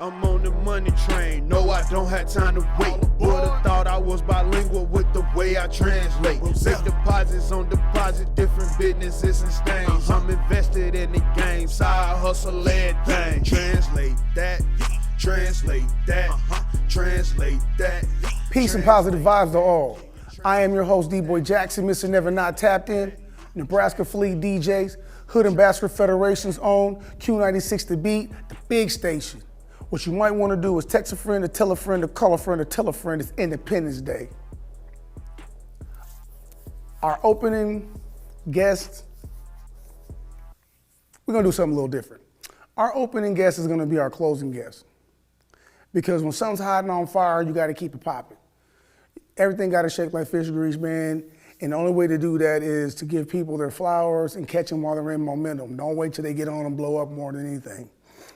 I'm on the money train, no I don't have time to wait. Would've thought I was bilingual with the way I translate. Make deposits on deposit, different businesses and stains. I'm invested in the game, side hustle everything. Translate that, translate that, translate that. Peace and positive vibes to all. I am your host, D-Boy Jackson, Mr. Never Not Tapped In, Nebraska Fleet DJs, Hood Ambassador Federation's own Q96 The Beat, the big station. What you might want to do is text a friend, or tell a friend, or call a friend, or tell a friend it's Independence Day. Our opening guest, we're going to do something a little different. Our opening guest is going to be our closing guest. Because when something's hiding on fire, you got to keep it popping. Everything got to shake like fish grease, man. And the only way to do that is to give people their flowers and catch them while they're in momentum. Don't wait till they get on and blow up more than anything.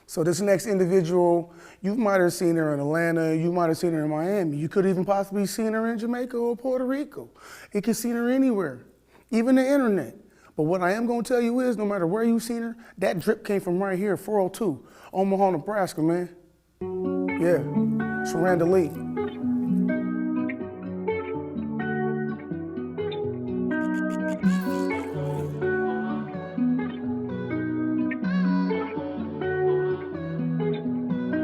So this next individual, you might have seen her in Atlanta, you might have seen her in Miami. You could even possibly seen her in Jamaica or Puerto Rico. You could see her anywhere, even the internet. But what I am going to tell you is, no matter where you've seen her, that drip came from right here, 402, Omaha, Nebraska, man. Yeah, Sharanda Lee.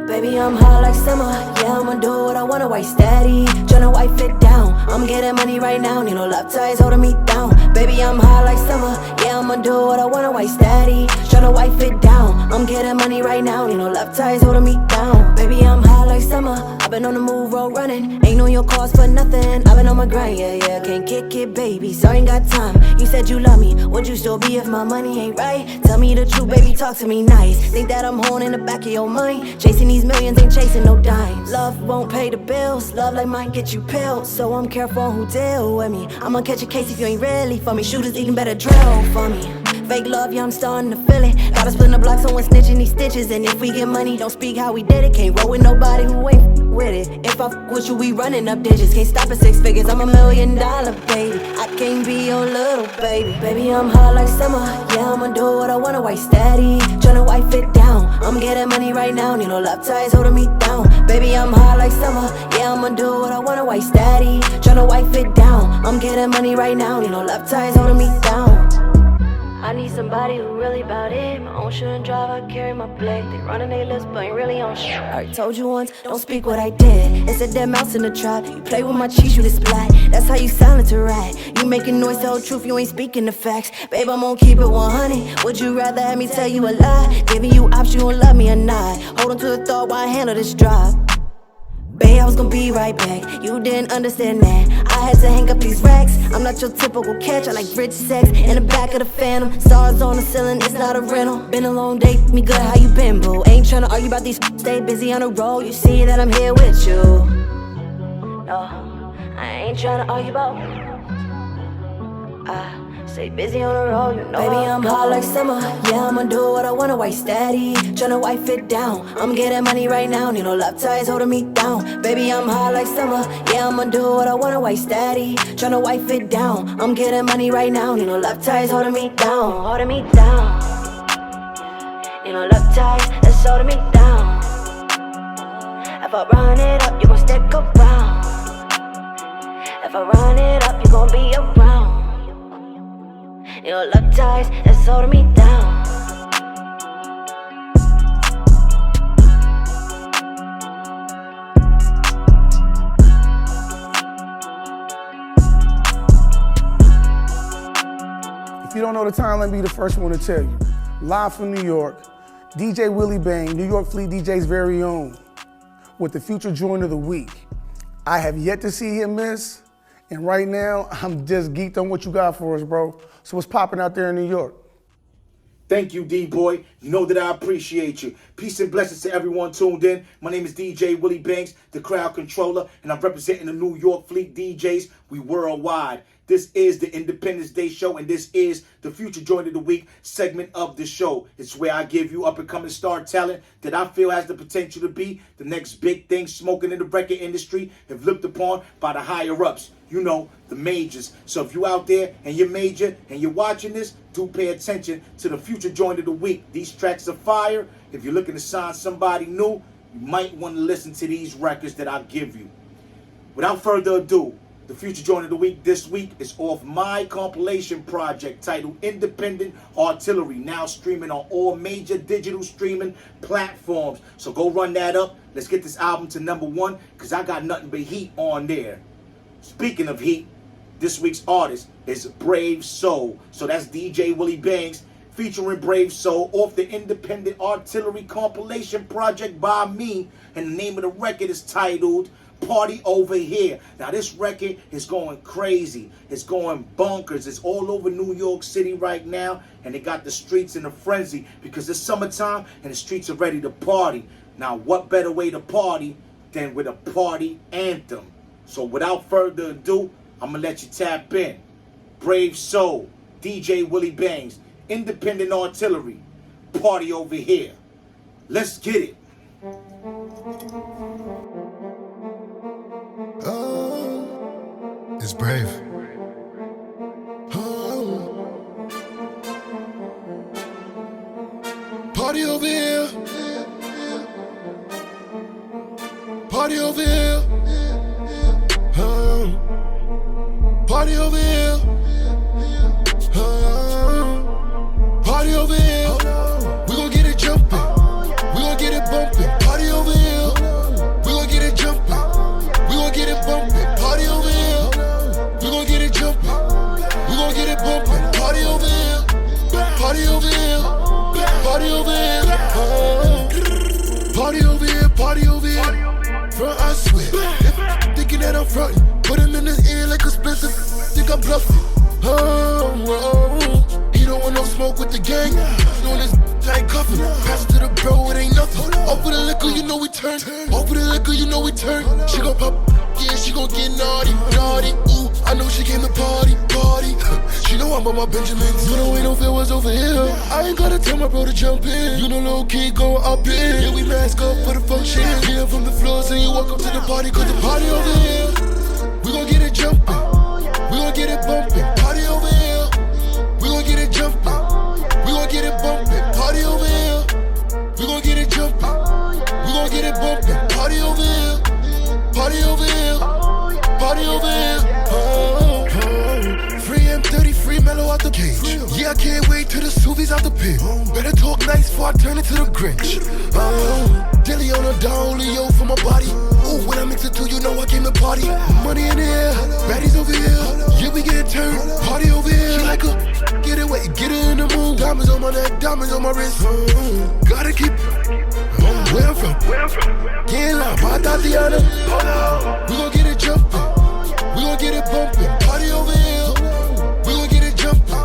Baby, I'm hot like summer, yeah, I'ma do what I wanna, white steady, tryna wipe it down, I'm getting money right now, need no love ties holding me down. Baby, I'm hot like summer, yeah, I'ma do what I wanna, white steady, tryna wipe it down, I'm getting money right now, need no love ties holding me down. Baby, I'm hot like summer, I've been on the move, road running, ain't on your calls for nothing, I've been on my grind, yeah, can't kick it, baby, sorry ain't got time, you said you love me, would you still be if my money ain't right? Tell me the truth, baby, talk to me nice, think that I'm holding in the back of your mind, chasing these millions, ain't chasing no dimes. Love won't pay the bills, love like mine get you pills. So I'm careful on who deal with me. I'ma catch a case if you ain't really for me. Shooters even better drill for me. Fake love, yeah, I'm starting to feel it. Gotta split the block, someone snitching these stitches. And if we get money, don't speak how we did it. Can't roll with nobody who ain't with it. If I f with you, we running up digits. Can't stop at 6 figures, I'm $1 million, baby. I can't be your little baby. Baby, I'm hot like summer, yeah, I'ma do what I wanna, white steady, tryna wipe it down, I'm getting money right now, need no love ties holding me down. Baby, I'm hot like summer, yeah, I'ma do what I wanna, white steady, tryna wipe it down, I'm getting money right now, need no love ties holding me down. I need somebody who really bout it. My own shouldn't drive, I carry my blade. They running their lips, but ain't really on shit. I already told you once, don't speak what I did. It's a dead mouse in the trap. You play with my cheese, you get splat. That's how you silence a rat. You making noise, tell the truth, you ain't speaking the facts. Babe, I'm gonna keep it 100. Would you rather have me tell you a lie? Giving you options, you don't love me or not. Hold on to the thought while I handle this drop. Babe, I was gonna be right back. You didn't understand that. I had to hang up these racks. I'm not your typical catch. I like rich sex in the back of the Phantom. Stars on the ceiling, it's not a rental. Been a long day, me good. How you been, boo? Ain't tryna argue about these. Stay busy on the road. You see that I'm here with you. No, I ain't tryna argue about. Stay busy on the road, you know. Baby, I'm hot like summer, yeah, I'ma do what I wanna, white steady, tryna wipe it down, I'm getting money right now, need no love ties holding me down. Baby, I'm hot like summer, yeah, I'ma do what I wanna, white steady, tryna wipe it down, I'm getting money right now, need no love ties holding me down, holding me down. Need no love ties, that's holding me down. If I run it up, you gon' stick around. If I run it up, you gon' be around. Your love ties that's holding me down. If you don't know the time, let me be the first one to tell you. Live from New York, DJ Willie Bang, New York Fleet DJ's very own, with the Future Joint of the Week. I have yet to see him miss, and right now, I'm just geeked on what you got for us, bro. So what's popping out there in New York? Thank you, D-Boy. You know that I appreciate you. Peace and blessings to everyone tuned in. My name is DJ Willie Banks, the crowd controller, and I'm representing the New York Fleet DJs. We worldwide. This is the Independence Day show, and this is the Future Joint of the Week segment of the show. It's where I give you up-and-coming star talent that I feel has the potential to be the next big thing smoking in the record industry if looked upon by the higher-ups. You know, the majors. So if you out there and you're major and you're watching this, do pay attention to the Future Joint of the Week. These tracks are fire. If you're looking to sign somebody new, you might want to listen to these records that I give you. Without further ado, the Future Joint of the Week this week is off my compilation project titled Independent Artillery, now streaming on all major digital streaming platforms. So go run that up. Let's get this album to #1, because I got nothing but heat on there. Speaking of heat, this week's artist is Brave Soul. So that's DJ Willie Banks featuring Brave Soul off the Independent Artillery compilation project by me. And the name of the record is titled Party Over Here. Now this record is going crazy. It's going bonkers. It's all over New York City right now, and they got the streets in a frenzy because it's summertime and the streets are ready to party. Now what better way to party than with a party anthem? So without further ado, I'm gonna let you tap in. Brave Soul, DJ Willie Banks, Independent Artillery, Party Over Here. Let's get it. Oh, it's Brave. Oh, party over here. Party over here. Oh, party over here. Oh, party over here. We gon' get it jumping. We gon' get it bumping. Party over here. We gon' get it jumping. We gon' get it bumping. Party over here. We gon' get it jumping. We gon' get it bumping. Party over here. Party over here. Party over here. Oh. Party over here. Party over here. Front, I swear. Thinking that I'm frontin'. Put him in his ear like a splinter. Think I'm bluffing. Oh, oh. He don't want no smoke with the gang. Know this I ain't cuffin'. Pass it to the bro, it ain't nothing. Off with the liquor, you know we turn. Off with the liquor, you know we turn. She gon' pop, yeah, she gon' get naughty, naughty. Ooh, I know she came to party, party. She know I'm on my Benjamins. You know ain't no fear was over here. I ain't gotta tell my bro to jump in. You know low key going up in. Yeah, we mask up for the function. Yeah, from the floor, so you walk up to the party, cause the party over here. We gon' get it jumpin'. We gon' get it bumpin'. Party over here. We gon' get it jumpin'. We gon' get it bumpin'. Party over here. We gon' get it jumpin'. We gon' get it bumpin'. Party over here. Party over here. Party over here. Oh, oh. Free M30, free mellow out the cage. Yeah, I can't wait till the Suvies out the pit. Better talk nice before I turn into the Grinch. Oh, Dilly on a down, Leo for my body. Ooh, when I mix it two, you know I came to party. Money in the air, baddies over here. Yeah, we get turned. Party over here. She like a get it wet, get it in the mood. Diamonds on my neck, diamonds on my wrist. Gotta keep where I'm from. Can't lie, by Tatiana. We gon' get it jumpin'. We gon' get it bumpin'. Party over here. We gon' get it jumpin'.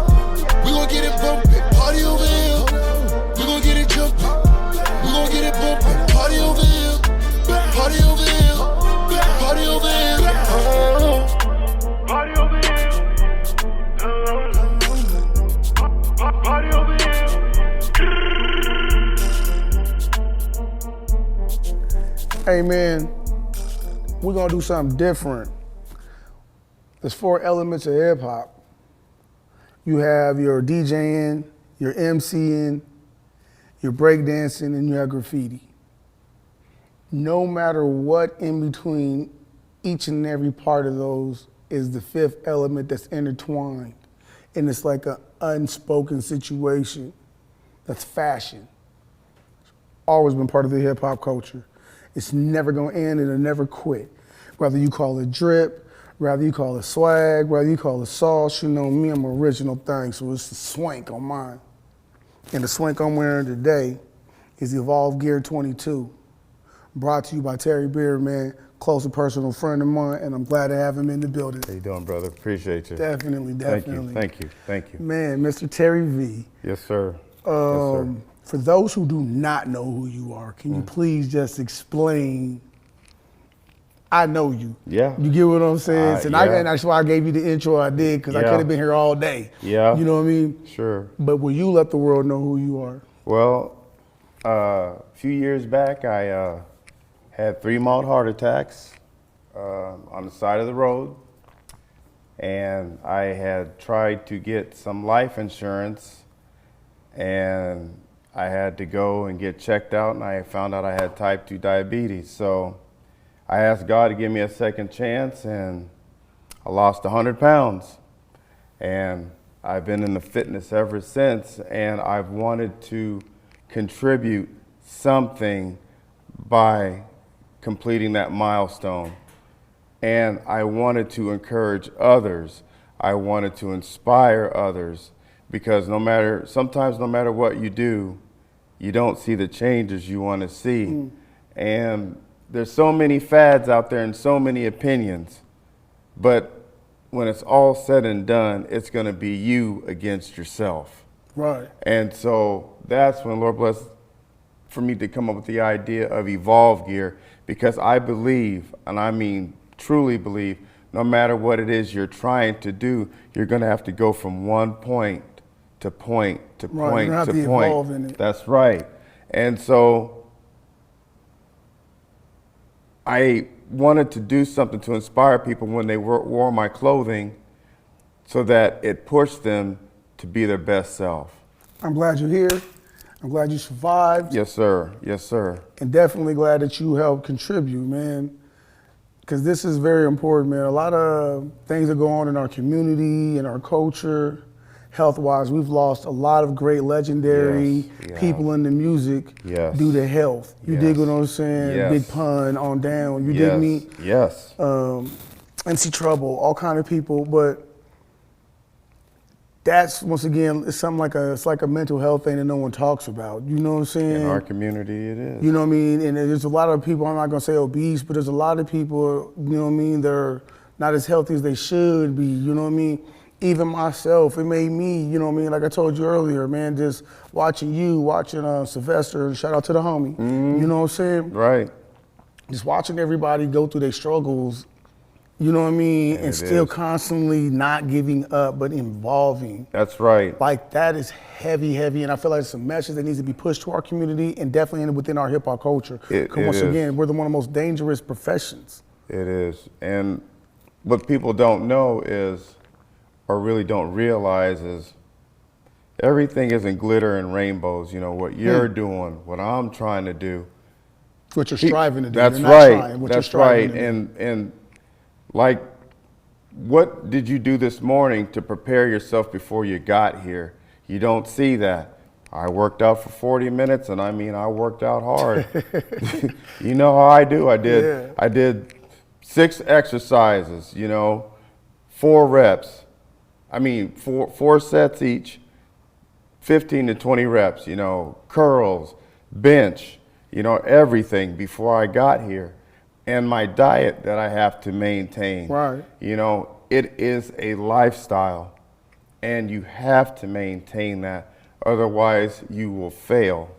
We gon' get it bumpin'. Party over here. We gon' get it jumpin'. We gon' get it bumpin'. Party over here. Party over here. Party over here. Oh. Party over here. Party over here. Hey man, we're gonna do something different. There's 4 elements of hip hop. You have your DJing, your MCing, your breakdancing, and you have graffiti. No matter what in between each and every part of those is the 5th element that's intertwined. And it's like an unspoken situation that's fashion. It's always been part of the hip hop culture. It's never gonna end, it'll never quit. Whether you call it drip, whether you call it swag, whether you call it sauce, you know me, I'm an original thing, so it's the swank on mine. And the swank I'm wearing today is Evolve Gear 22, brought to you by Terry Beard, man, close and personal friend of mine, and I'm glad to have him in the building. How you doing, brother? Appreciate you. Definitely. Thank you. Man, Mr. Terry V. Yes, sir. Yes, sir. For those who do not know who you are, can you please just explain? I know you. Yeah. You get what I'm saying? And yeah. that's why I gave you the intro I did, because I could have been here all day. Yeah. You know what I mean? Sure. But will you let the world know who you are? Well, a few years back, I had 3 mild heart attacks on the side of the road. And I had tried to get some life insurance, and I had to go and get checked out, and I found out I had type 2 diabetes. So I asked God to give me a second chance, and I lost 100 pounds. And I've been in the fitness ever since, and I've wanted to contribute something by completing that milestone. And I wanted to encourage others. I wanted to inspire others, because sometimes no matter what you do, you don't see the changes you want to see. And there's so many fads out there and so many opinions, but when it's all said and done, it's going to be you against yourself. Right. And so that's when Lord bless for me to come up with the idea of Evolve Gear, because I believe, and I mean truly believe, no matter what it is you're trying to do, you're going to have to go from one point to point to Right, point you're gonna have to to point. evolve in it. That's right. And so I wanted to do something to inspire people when they wore my clothing, so that it pushed them to be their best self. I'm glad you're here. I'm glad you survived. Yes, sir. Yes, sir. And definitely glad that you helped contribute, man. Because this is very important, man. A lot of things that go on in our community, in our culture, health-wise. We've lost a lot of great legendary Yes, yeah. people in the music Yes. due to health. You dig Yes. what I'm saying? Yes. Big Pun on down. You Yes. dig me? Yes. MC Trouble, all kind of people. But that's, once again, it's something it's like a mental health thing that no one talks about. You know what I'm saying? In our community, it is. You know what I mean? And there's a lot of people, I'm not gonna say obese, but there's a lot of people, you know what I mean, they're not as healthy as they should be, you know what I mean? Even myself, it made me, you know what I mean, like I told you earlier, man, just watching Sylvester, shout out to the homie, you know what I'm saying? Right. Just watching everybody go through their struggles, you know what I mean, and it still is. constantly not giving up, but evolving. That's right. Like, that is heavy, and I feel like it's a message that needs to be pushed to our community and definitely within our hip hop culture. It Once is. again, we're one of the most dangerous professions. It is. And what people don't know is, or really don't realize, is everything isn't glitter and rainbows. You know, what you're doing, what I'm trying to do. What you're striving to do. That's You're not right. trying, what you're That's striving right. to do. And like, what did you do this morning to prepare yourself before you got here? You don't see that. I worked out for 40 minutes, and I mean, I worked out hard. You know how I do. I did 6 exercises, 4 reps. I mean, four sets each, 15 to 20 reps, curls, bench, everything before I got here. And my diet that I have to maintain. Right. It is a lifestyle, and you have to maintain that. Otherwise, you will fail.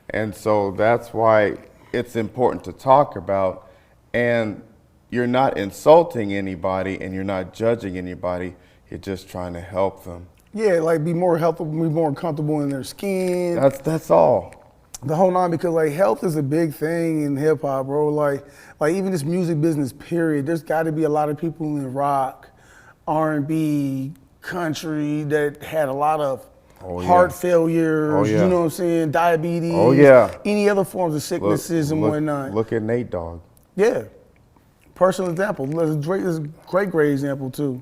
And so that's why it's important to talk about. And you're not insulting anybody, and you're not judging anybody. You're just trying to help them. Yeah, like be more healthy, be more comfortable in their skin. That's all. The whole nine, because like health is a big thing in hip hop, bro. Like even this music business, period. There's got to be a lot of people in rock, R&B, country that had a lot of heart failures. You know what I'm saying? Diabetes. Oh yeah. Any other forms of sicknesses and whatnot. Look at Nate Dogg. Yeah. Personal example. There's a great example too.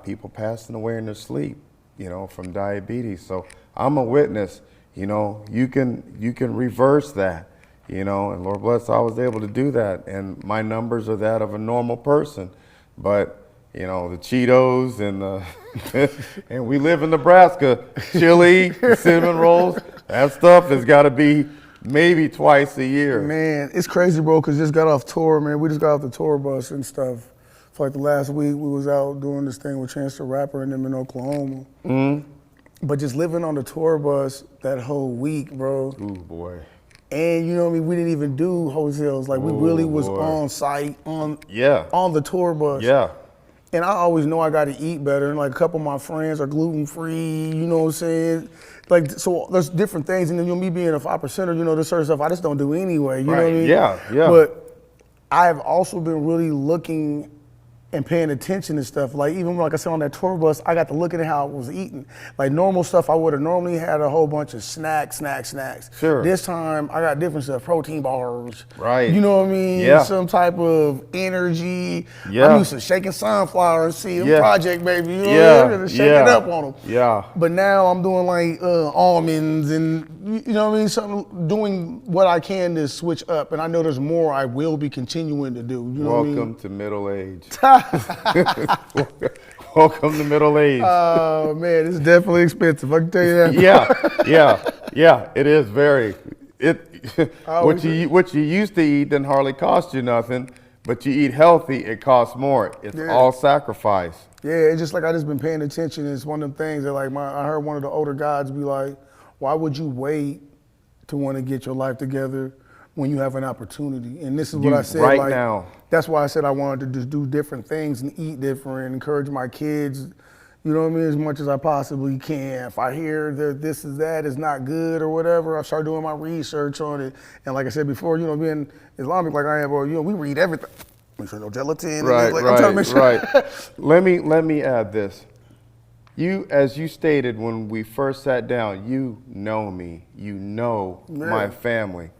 People passing away in their sleep, from diabetes. So I'm a witness. You can reverse that, and Lord bless, I was able to do that. And my numbers are that of a normal person. But, the Cheetos and and we live in Nebraska, chili, cinnamon rolls, that stuff has got to be maybe twice a year. Man, it's crazy, bro, because just got off tour, man. We just got off the tour bus and stuff. For like the last week, we was out doing this thing with Chance the Rapper and them in Oklahoma. But just living on the tour bus that whole week, bro. Ooh, boy. And you know what I mean? We didn't even do hotels. Like we really was on site on the tour bus. Yeah. And I always know I got to eat better. And like a couple of my friends are gluten free. You know what I'm saying? Like so, there's different things. And then me being a 5%er, there's certain stuff I just don't do anyway. You know what I mean? Yeah. But I've also been really looking and paying attention to stuff. Like even like I said on that tour bus, I got to look at how I was eating. Like normal stuff, I would have normally had a whole bunch of snacks. Sure. This time I got different stuff, protein bars. Right. You know what I mean? Yeah. Some type of energy. Yeah. I'm used to shaking sunflower seed, Yeah. Project Baby. You know Yeah. what I mean? Shake it Yeah. up on them. Yeah. But now I'm doing like almonds and you know what I mean? Something, doing what I can to switch up. And I know there's more I will be continuing to do. You know what I mean? Welcome to middle age. Welcome to middle age. Oh man, it's definitely expensive. I can tell you that. Yeah. It is very. always What you used to eat didn't hardly cost you nothing, but you eat healthy, it costs more. It's Yeah. all sacrifice. Yeah, it's just like I just been paying attention. It's one of them things that like I heard one of the older guys be like, why would you wait to want to get your life together when you have an opportunity? And this is what I said right like, now. That's why I said I wanted to just do different things and eat different, encourage my kids, you know what I mean, as much as I possibly can. If I hear that this is that is not good or whatever, I start doing my research on it. And like I said before, you know, being Islamic like I am, or you know, we read everything. Make sure no gelatin. Right, like, I'm trying to make sure. right. Let me add this. You, as you stated when we first sat down, you know me. You know my family.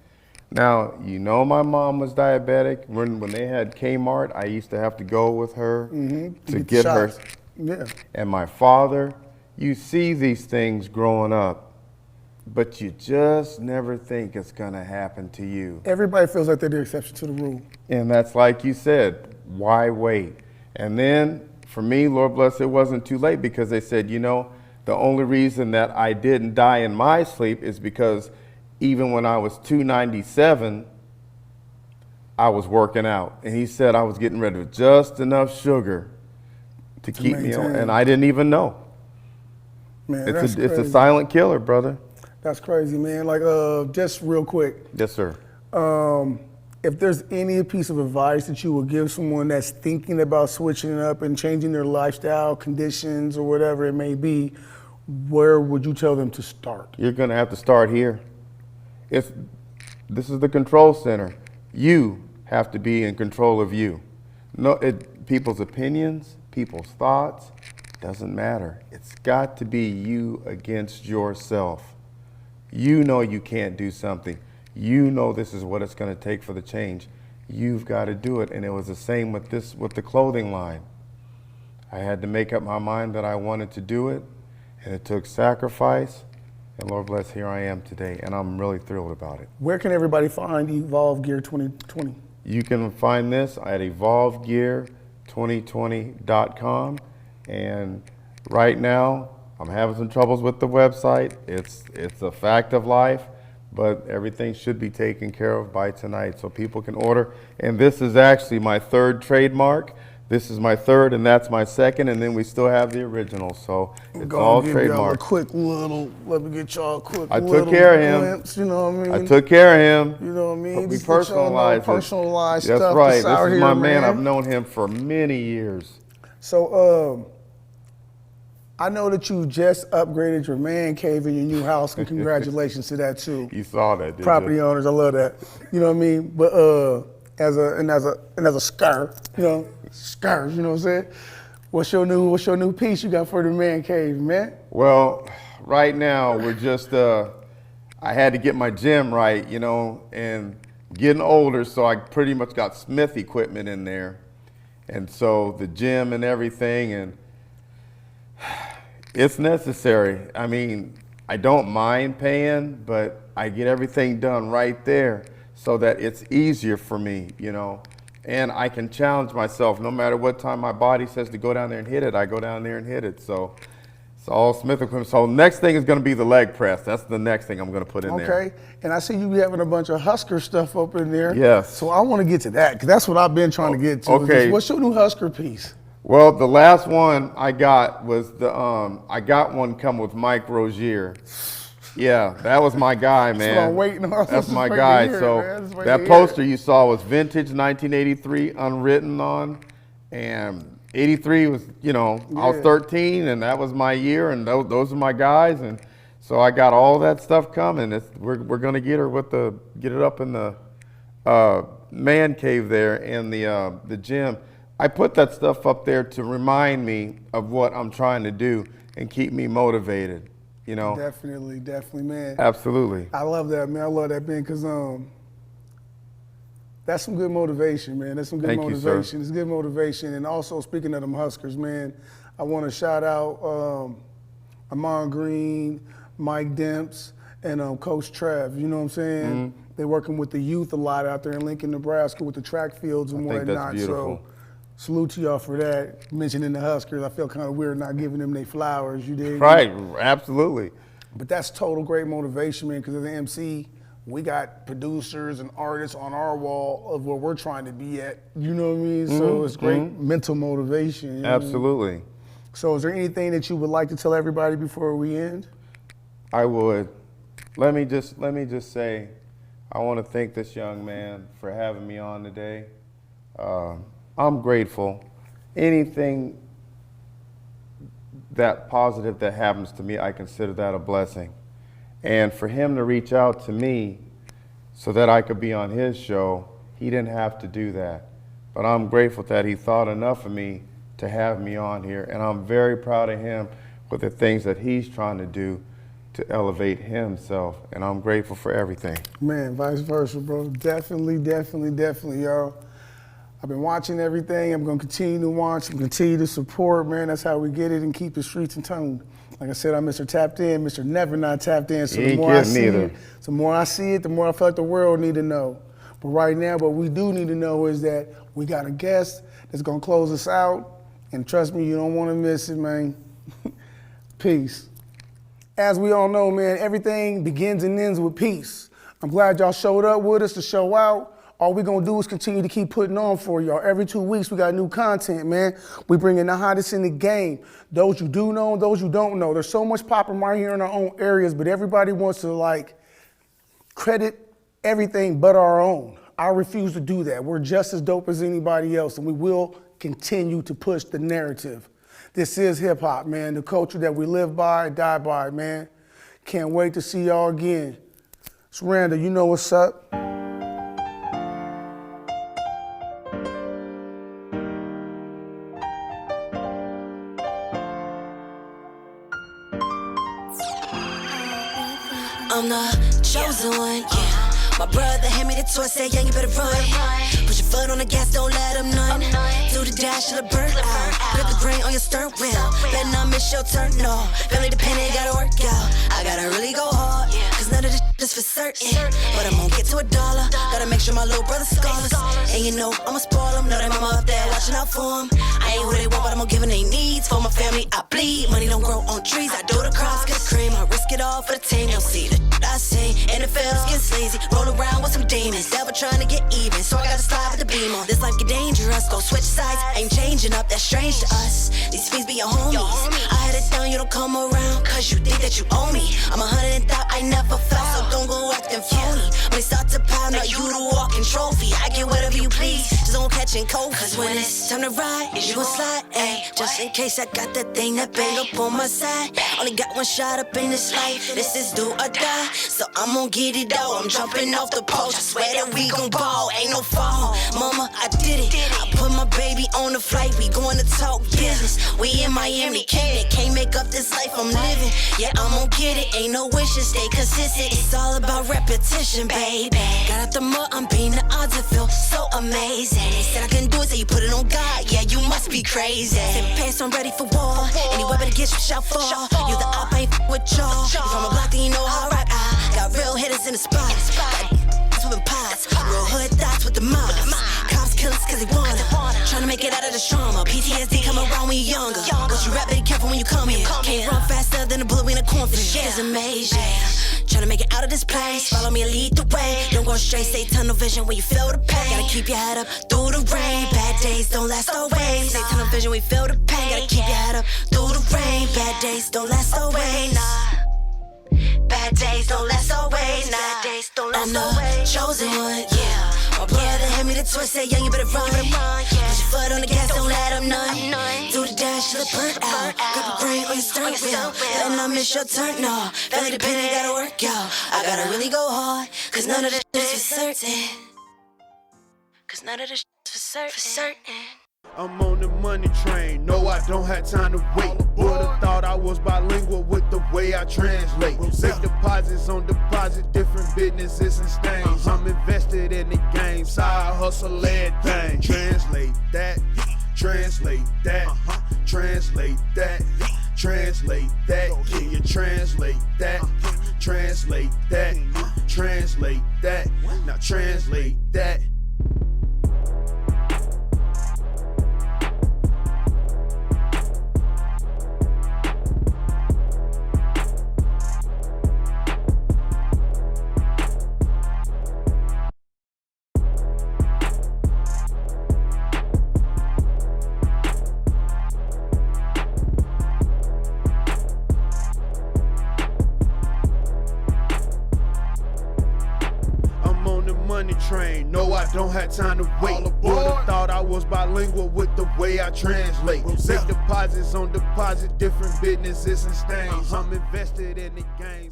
Now, you know my mom was diabetic. When they had Kmart, I used to have to go with her to get her. shots. Yeah. And my father, you see these things growing up, but you just never think it's gonna happen to you. Everybody feels like they're the exception to the rule. And that's like you said, why wait? And then for me, Lord bless, it wasn't too late because they said, you know, the only reason that I didn't die in my sleep is because even when I was 297, I was working out. And he said I was getting rid of just enough sugar to keep me on. maintain. And I didn't even know. Man, It's that's a silent killer, brother. That's crazy, man. Like, just real quick, Yes, sir. if there's any piece of advice that you would give someone that's thinking about switching up and changing their lifestyle conditions or whatever it may be, where would you tell them to start? You're gonna have to start here. This is the control center. You have to be in control of you. No, people's opinions, people's thoughts, doesn't matter. It's got to be you against yourself. You know you can't do something. You know this is what it's gonna take for the change. You've got to do it. And it was the same with the clothing line. I had to make up my mind that I wanted to do it, and it took sacrifice. And Lord bless, here I am today, and I'm really thrilled about it. Where can everybody find Evolve Gear 2020? You can find this at evolvegear2020.com. And right now, I'm having some troubles with the website. It's a fact of life, but everything should be taken care of by tonight so people can order. And this is actually my third trademark. This is my third, and that's my second, and then we still have the original, so it's Gonna all give y'all a trademark. quick little, let me get y'all a quick I took little care of him. glimpse, you know what I mean? I took care of him. You know what I mean? We Just let y'all know personalized it. personalized That's stuff right. that's This out is here, my man. man. I've known him for many years. So, I know that you just upgraded your man cave in your new house, and congratulations to that too. You saw that, did Property you? owners, I love that. You know what I mean? But as a scar, you know, scars, you know what I'm saying? What's your new piece you got for the man cave, man? Well, right now we're just, I had to get my gym right, you know, and getting older, so I pretty much got Smith equipment in there. And so the gym and everything, and it's necessary. I mean, I don't mind paying, but I get everything done right there so that it's easier for me, you know. And I can challenge myself no matter what time my body says to go down there and hit it, I go down there and hit it. So it's all Smith equipment. So next thing is going to be the leg press. That's the next thing I'm going to put in there. Okay, and I see you be having a bunch of Husker stuff up in there. Yes. So I want to get to that, because that's what I've been trying to get to. Okay. What's your new Husker piece? Well, the last one I got was I got one come with Mike Rozier. Yeah, that was my guy, man. what I'm waiting on. That's my Just waiting to guy. hear it, So man. Just waiting that to hear poster it. you saw was vintage 1983, unwritten on, and 83 was, you know, I was Yeah. 13, and that was my year, and those are my guys, and so I got all that stuff coming. We're gonna get it up in the man cave there in the gym. I put that stuff up there to remind me of what I'm trying to do and keep me motivated, you know? Definitely, man. Absolutely. I love that, man. I love that, man, because that's some good motivation, man. That's some good Thank you, motivation. sir. It's good motivation. And also, speaking of them Huskers, man, I want to shout out Amon Green, Mike Demps, and Coach Trev. You know what I'm saying? Mm-hmm. They're working with the youth a lot out there in Lincoln, Nebraska with the track fields and I think whatnot. that's beautiful. So salute to y'all for that. Mentioning the Huskers, I feel kind of weird not giving them their flowers. You did. Right, absolutely. But that's total great motivation, man, because as an MC, we got producers and artists on our wall of where we're trying to be at. You know what I mean? So it's great mental motivation. You know what I mean? Absolutely. So is there anything that you would like to tell everybody before we end? I would. Let me just say, I want to thank this young man for having me on today. I'm grateful. Anything that positive that happens to me, I consider that a blessing. And for him to reach out to me so that I could be on his show, he didn't have to do that. But I'm grateful that he thought enough of me to have me on here. And I'm very proud of him with the things that he's trying to do to elevate himself. And I'm grateful for everything. Man, vice versa, bro. Definitely, y'all. I've been watching everything. I'm going to continue to watch and continue to support, man. That's how we get it and keep the streets in tune. Like I said, I'm Mr. Tapped In, Mr. Never Not Tapped In. So You the ain't more I kidding see either. it, the more I see it, the more I feel like the world need to know. But right now, what we do need to know is that we got a guest that's going to close us out. And trust me, you don't want to miss it, man. Peace. As we all know, man, everything begins and ends with peace. I'm glad y'all showed up with us to show out. All we're gonna do is continue to keep putting on for y'all. Every 2 weeks, we got new content, man. We bring in the hottest in the game. Those you do know, those you don't know. There's so much popping right here in our own areas, but everybody wants to like credit everything but our own. I refuse to do that. We're just as dope as anybody else, and we will continue to push the narrative. This is hip hop, man. The culture that we live by, die by, man. Can't wait to see y'all again. It's Randall, you know what's up. I'm the chosen one, yeah. My brother hand me the torch, said, young, you better run. Put your foot on the gas, don't let them none. Do the dash of the bird out. Put the grain on your stern wheel. Better not miss your turn, no. Family dependent, gotta work out. I gotta really go hard, cause none of this is for certain. But I'm gonna get to $1. Gotta make sure my little brother's scholars. And you know, I'ma spoil them. Know that mama up there watching out for them. I ain't who they want, but I'm gonna give them their needs. For my family, I bleed. Money don't grow on trees. I do the crops, get cream. I risk it all for the team. They'll see the I say. NFL's gets lazy. Roll around with some demons. Never trying to get even. So I gotta slide with the beam on. This life get dangerous. Go switch sides. Ain't changing up. That's strange to us. These fiends be your homies. I had it down. You don't come around. Cause you think that you owe me. I'm 100 and thought I never felt. So don't go acting phony. When they start to pound, now you the walking trophy. I get whatever you please. Just don't catching cold. Cause when it's time to ride, you gon' slide, ayy. Just in case I got that thing that bang up on my side. Only got one shot up in this life. This is do or die. So I'm gon' get it out. I'm jumping off the post. I swear that we gon' ball. Ain't no fall. Mama, I did it. I put my baby on the flight. We going to talk business. We in Miami, can't make up this life I'm living. Yeah, I'm gon' get it. Ain't no wishes, stay consistent. It's all about repetition, baby. Got out the mud, I'm beating the odds. It feel so amazing. They said I couldn't do it, so you put it on God. Yeah, you must be crazy. Said pants, I'm ready for war. Any weapon to get you shot for. You the op, I ain't with y'all. You from a block, then you know how I rock. I got real hitters in the spot. Got with pots. Real hood thoughts with the moms. Cops kill us cause they wanna. Tryna make it out of the trauma. PTSD come around when you're younger. But you rap, be careful when you come here. Can't run faster than a bullet in a cornfield. Shit is amazing. Tryna make it out of this place. Follow me and lead the way. Don't go straight, stay tunnel vision when you feel the pain. Gotta keep your head up through the rain. Bad days don't last always. Stay tunnel vision when you feel the pain. Gotta keep your head up through the rain. Bad days don't last always. Bad days don't last always. Bad days don't last always. I'm the chosen one, yeah. My brother hand me the torch, say, young, you better run. Put your foot on the gas, don't let them none. Do the dash, let burn out. Grip a grain on your stern wheel. Better not miss your turn, no. Family dependent, gotta work out. I gotta really go hard, cause none of this is for certain. Cause none of this is for certain. I'm on the money train, no I don't have time to wait. Would've thought I was bilingual with the way I translate. Big deposits on deposit, different businesses and stains. I'm invested in the game, side hustle everything. Translate that, translate that, translate that, translate that. Can you translate that? Translate that, translate that, now translate that. Money train, no I don't have time to wait. Would've thought I was bilingual with the way I translate. Big deposits on deposit, different businesses and stains. I'm invested in the game.